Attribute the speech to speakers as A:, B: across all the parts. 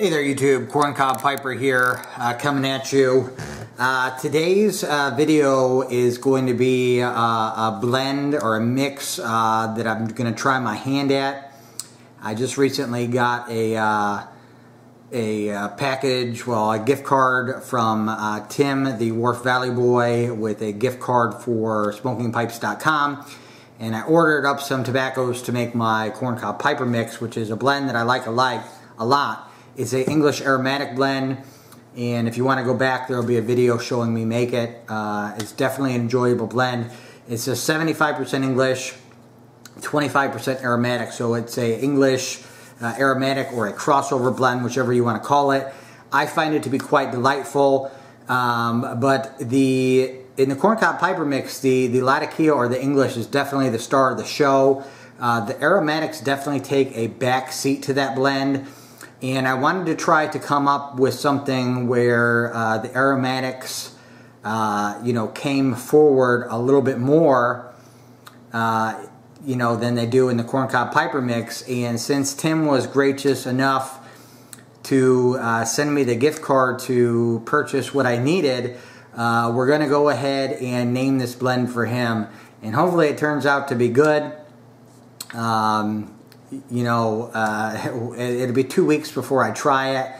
A: Hey there YouTube, Corncob Piper here, coming at you. Today's video is going to be a blend or a mix that I'm going to try my hand at. I just recently got a package, well, a gift card from Tim, the Wharf Valley boy, with a gift card for smokingpipes.com. And I ordered up some tobaccos to make my Corncob Piper mix, which is a blend that I like a lot. It's an English aromatic blend, and if you want to go back, there will be a video showing me make it. It's definitely an enjoyable blend. It's a 75% English, 25% aromatic, so it's a English aromatic or a crossover blend, whichever you want to call it. I find it to be quite delightful, but in the Corncob Piper mix, the Latakia or the English is definitely the star of the show. The aromatics definitely take a back seat to that blend. And I wanted to try to come up with something where the aromatics, came forward a little bit more, than they do in the Corncob Piper mix. And since Tim was gracious enough to send me the gift card to purchase what I needed, we're going to go ahead and name this blend for him. And hopefully it turns out to be good. It'll be 2 weeks before I try it,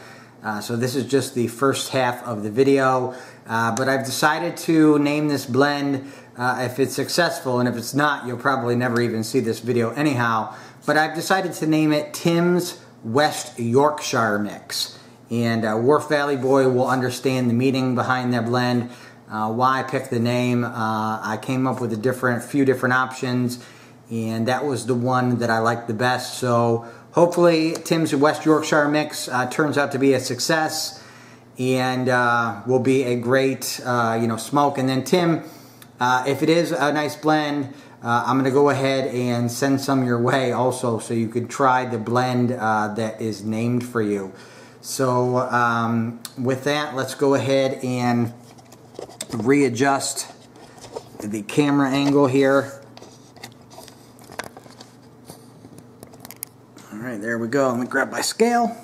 A: so this is just the first half of the video, but I've decided to name this blend if it's successful, and if it's not, you'll probably never even see this video anyhow, but I've decided to name it Tim's West Yorkshire Mix, and Wharf Valley Boy will understand the meaning behind that blend, why I picked the name. I came up with a few different options, and that was the one that I liked the best. So hopefully Tim's West Yorkshire Mix turns out to be a success and will be a great smoke. And then Tim, if it is a nice blend, I'm going to go ahead and send some your way also, so you could try the blend that is named for you. So with that, let's go ahead and readjust the camera angle here. Alright, there we go. Let me grab my scale.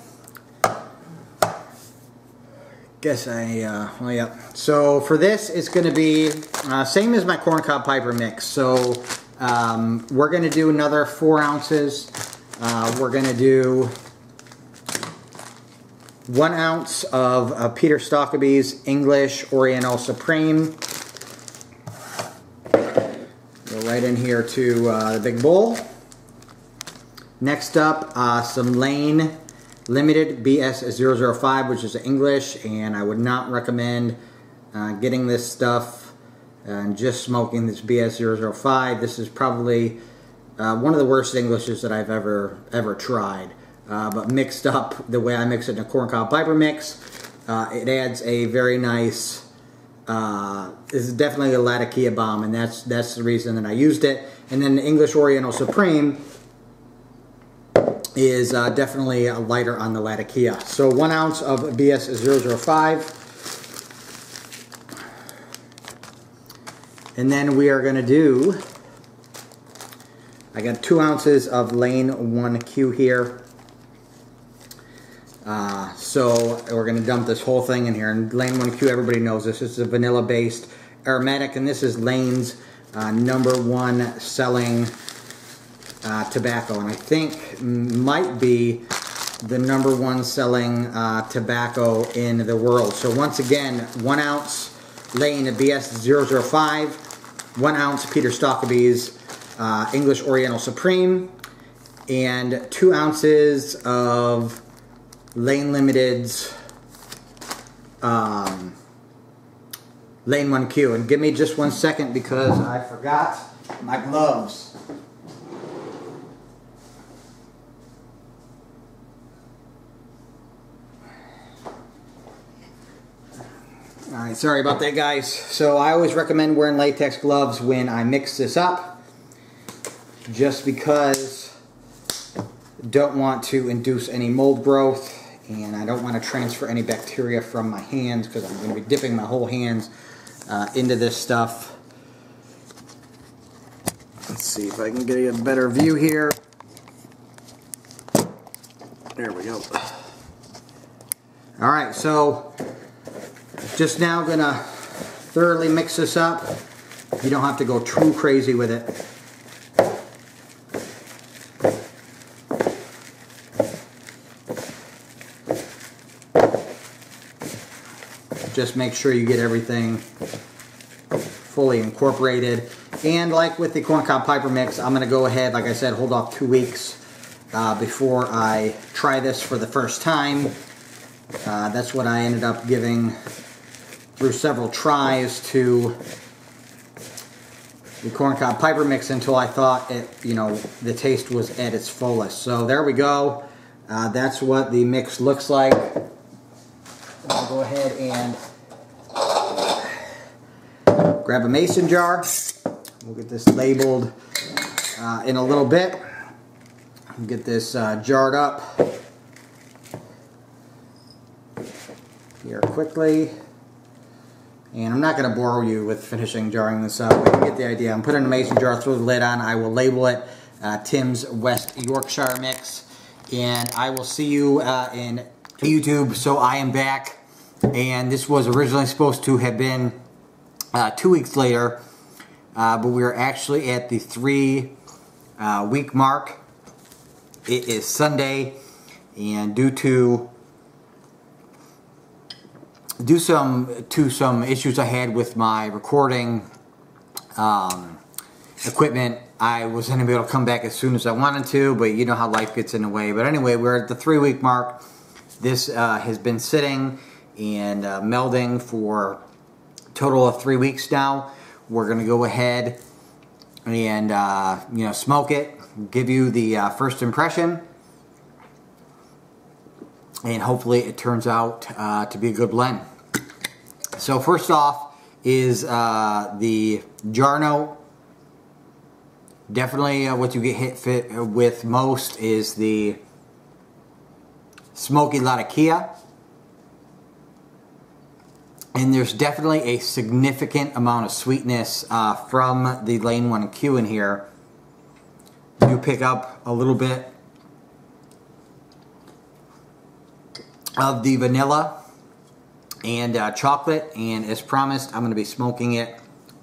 A: So for this, it's going to be same as my Corncob Piper mix. So we're going to do another 4 ounces. We're going to do 1 ounce of Peter Stockaby's English Oriental Supreme. Go right in here to the big bowl. Next up, some Lane Limited BS005, which is English, and I would not recommend getting this stuff and just smoking this BS005. This is probably one of the worst Englishes that I've ever tried. But mixed up the way I mix it in a Corncob Piper mix, it adds a very nice, this is definitely a Latakia bomb, and that's the reason that I used it. And then the English Oriental Supreme is definitely lighter on the Latakia. So 1 ounce of BS005. And then we are going to do, I got 2 ounces of Lane 1Q here. So we're going to dump this whole thing in here. And Lane 1Q, everybody knows this. This is a vanilla-based aromatic, and this is Lane's #1 selling tobacco, and I think might be the #1 selling tobacco in the world. So once again, 1 ounce Lane BS005, 1 ounce Peter Stockaby's English Oriental Supreme, and 2 ounces of Lane Limited's Lane 1Q. And give me just 1 second because I forgot my gloves. Alright, sorry about that, guys. So I always recommend wearing latex gloves when I mix this up, just because I don't want to induce any mold growth, and I don't want to transfer any bacteria from my hands, because I'm going to be dipping my whole hands into this stuff. Let's see if I can get a better view here. There we go. All right, so just now gonna thoroughly mix this up. You don't have to go too crazy with it. Just make sure you get everything fully incorporated. And like with the corncob piper mix, I'm going to go ahead, like I said, hold off 2 weeks before I try this for the first time. That's what I ended up giving through several tries to the corncob piper mix until I thought it, the taste was at its fullest. So there we go. That's what the mix looks like. I'll go ahead and grab a mason jar. We'll get this labeled in a little bit. Get this jarred up here quickly. And I'm not going to bore you with finishing jarring this up, but you get the idea. I'm putting a mason jar, throw the lid on. I will label it Tim's West Yorkshire Mix. And I will see you in YouTube. So I am back. And this was originally supposed to have been 2 weeks later. But we are actually at the 3 week mark. It is Sunday. And due to some issues I had with my recording equipment, I wasn't able to come back as soon as I wanted to, but you know how life gets in the way. But anyway, we're at the 3 week mark. This has been sitting and melding for a total of 3 weeks now. We're going to go ahead and smoke it, give you the first impression, and hopefully it turns out to be a good blend. So first off is the jar note. Definitely what you get hit with most is the smoky Latakia. And there's definitely a significant amount of sweetness from the Lane 1Q in here. You pick up a little bit of the vanilla and chocolate, and as promised, I'm going to be smoking it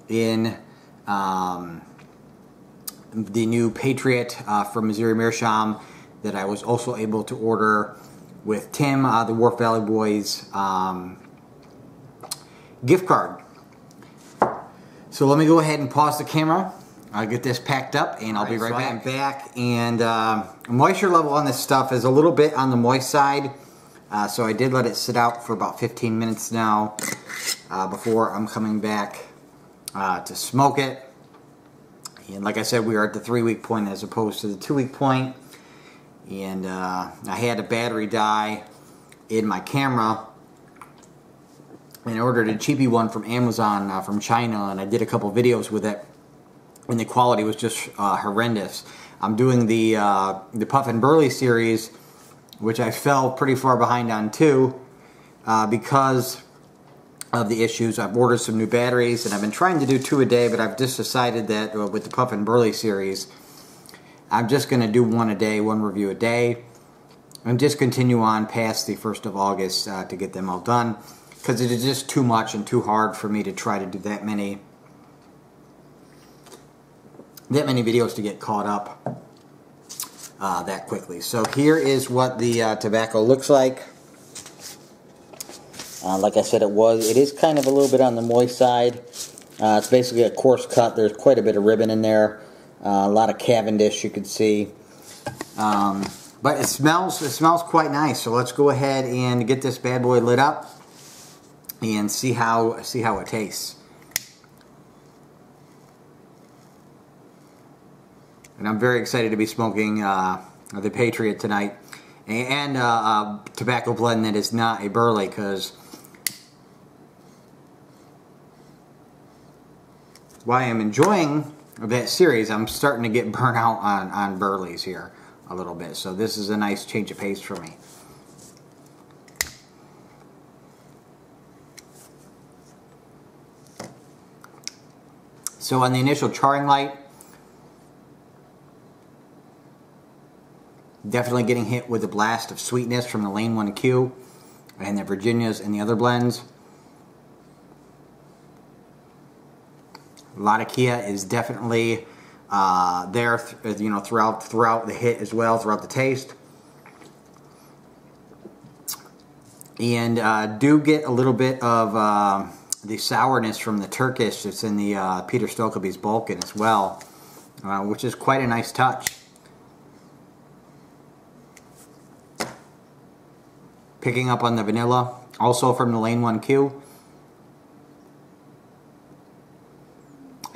A: in the new Patriot from Missouri Meerschaum that I was also able to order with Tim, the Wharf Valley Boys gift card. So let me go ahead and pause the camera. I'll get this packed up and I'll be right back. I'm back, and moisture level on this stuff is a little bit on the moist side. So I did let it sit out for about 15 minutes now before I'm coming back to smoke it. And like I said, we are at the 3 week point as opposed to the 2 week point. And I had a battery die in my camera and ordered a cheapy one from Amazon from China, and I did a couple videos with it, and the quality was just horrendous. I'm doing the Puff and Burley series, which I fell pretty far behind on too because of the issues. I've ordered some new batteries, and I've been trying to do 2 a day, but I've just decided that with the Puff and Burley series, I'm just going to do 1 a day, 1 review a day, and just continue on past the 1st of August to get them all done, because it is just too much and too hard for me to try to do that many videos to get caught up that quickly. So here is what the tobacco looks like. Like I said, it is kind of a little bit on the moist side. It's basically a coarse cut. There's quite a bit of ribbon in there. A lot of Cavendish you could see. But it smells quite nice. So let's go ahead and get this bad boy lit up and see how it tastes. And I'm very excited to be smoking the Patriot tonight, and a tobacco blend that is not a Burley, because while I'm enjoying that series, I'm starting to get burnt out on Burleys here a little bit. So this is a nice change of pace for me. So on the initial charring light, definitely getting hit with a blast of sweetness from the Lane 1Q. and the Virginias and the other blends. Latakia is definitely there, you know, throughout the hit as well, throughout the taste. And do get a little bit of the sourness from the Turkish that's in the Peter Stokkebye's Balkan as well, which is quite a nice touch. Picking up on the vanilla, also from the Lane 1Q.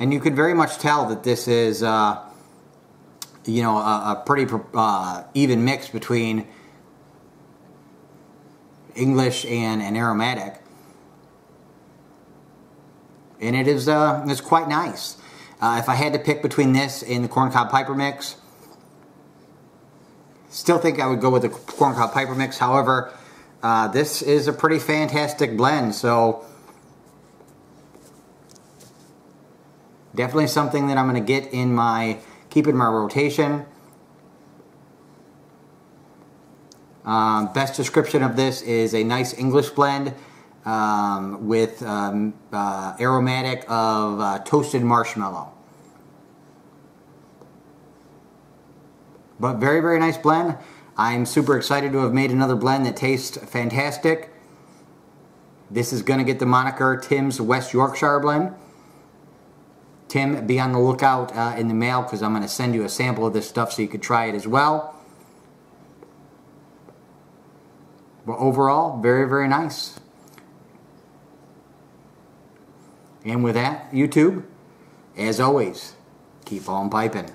A: And you could very much tell that this is, you know, a pretty even mix between English and aromatic. And it is it's quite nice. If I had to pick between this and the Corncob Piper Mix, still think I would go with the Corncob Piper Mix. However, this is a pretty fantastic blend, so definitely something that I'm going to get in my, keep in my rotation. Best description of this is a nice English blend with aromatic of toasted marshmallow. But very, very nice blend. I'm super excited to have made another blend that tastes fantastic. This is going to get the moniker Tim's West Yorkshire Blend. Tim, be on the lookout in the mail, because I'm going to send you a sample of this stuff so you could try it as well. But overall, very, very nice. And with that, YouTube, as always, keep on piping.